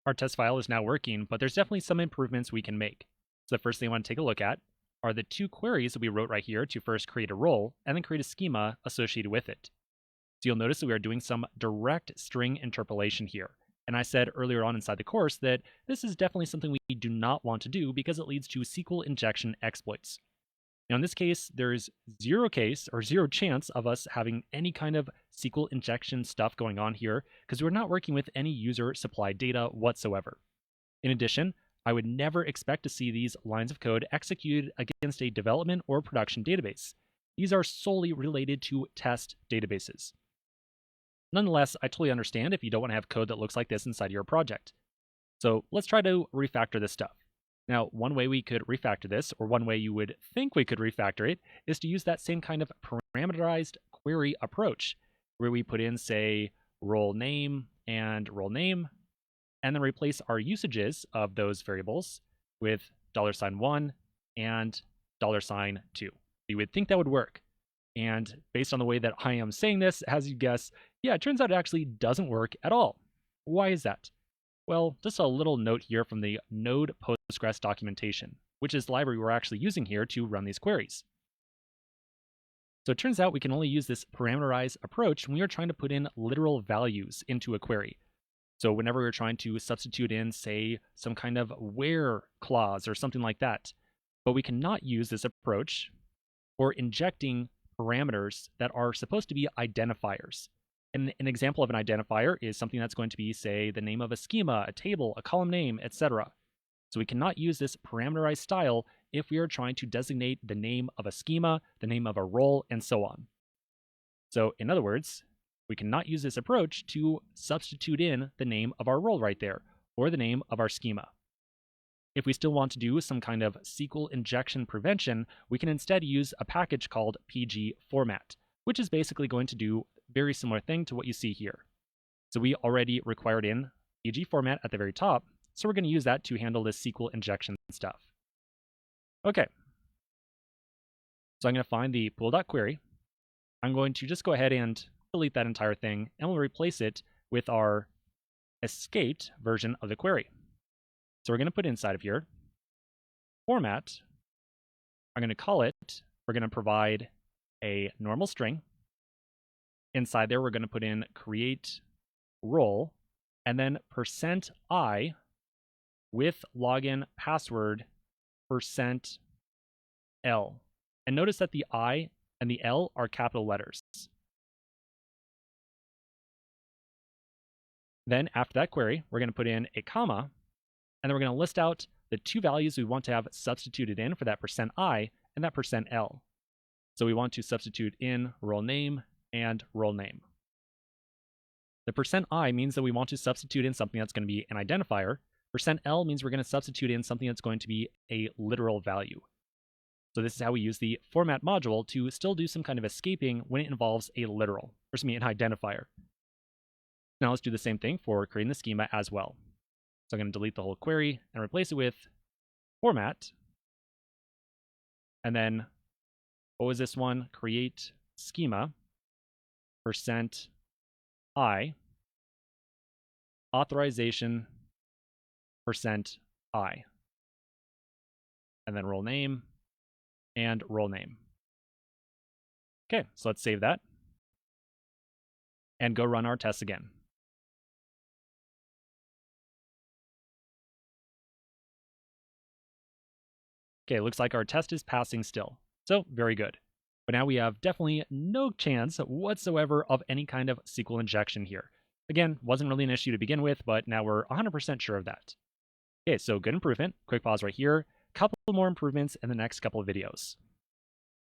Our test file is now working, but there's definitely some improvements we can make. So the first thing I want to take a look at are the two queries that we wrote right here to first create a role and then create a schema associated with it. So you'll notice that we are doing some direct string interpolation here. And I said earlier on inside the course that this is definitely something we do not want to do because it leads to SQL injection exploits. Now, in this case, there's zero chance of us having any kind of SQL injection stuff going on here because we're not working with any user supplied data whatsoever. In addition, I would never expect to see these lines of code executed against a development or production database. These are solely related to test databases. Nonetheless, I totally understand if you don't want to have code that looks like this inside your project. So let's try to refactor this stuff. Now, one way we could refactor this, or one way you would think we could refactor it, is to use that same kind of parameterized query approach, where we put in, say, role name, and then replace our usages of those variables with $1 and $2. You would think that would work. And based on the way that I am saying this, as you guess, yeah, it turns out it actually doesn't work at all. Why is that? Well, just a little note here from the Node Postgres documentation, which is the library we're actually using here to run these queries. So it turns out we can only use this parameterized approach when we are trying to put in literal values into a query. So whenever we're trying to substitute in, say, some kind of where clause or something like that. But we cannot use this approach for injecting parameters that are supposed to be identifiers. And an example of an identifier is something that's going to be, say, the name of a schema, a table, a column name, etc. So we cannot use this parameterized style if we are trying to designate the name of a schema, the name of a role, and so on. So in other words, we cannot use this approach to substitute in the name of our role right there, or the name of our schema. If we still want to do some kind of SQL injection prevention, we can instead use a package called PG format, which is basically going to do a very similar thing to what you see here. So we already required in PG format at the very top, so we're going to use that to handle this SQL injection stuff. Okay. So I'm going to find the pool.query. I'm going to just go ahead and delete that entire thing, and we'll replace it with our escaped version of the query. So we're going to put inside of here, format, I'm going to call it, we're going to provide a normal string. Inside there, we're going to put in create role, and then %i with login password %l. And notice that the I and the L are capital letters. Then after that query, we're going to put in a comma, and then we're going to list out the two values we want to have substituted in for that %i and that %l. So we want to substitute in role name and role name. The %i means that we want to substitute in something that's going to be an identifier. %l means we're going to substitute in something that's going to be a literal value. So this is how we use the format module to still do some kind of escaping when it involves a literal, or an identifier. Now let's do the same thing for creating the schema as well. So I'm going to delete the whole query and replace it with format. And then, what was this one? Create schema, %i, authorization, %i. And then role name and role name. Okay, so let's save that and go run our tests again. Okay, looks like our test is passing still. So, very good. But now we have definitely no chance whatsoever of any kind of SQL injection here. Again, wasn't really an issue to begin with, but now we're 100% sure of that. Okay, so good improvement. Quick pause right here. Couple more improvements in the next couple of videos.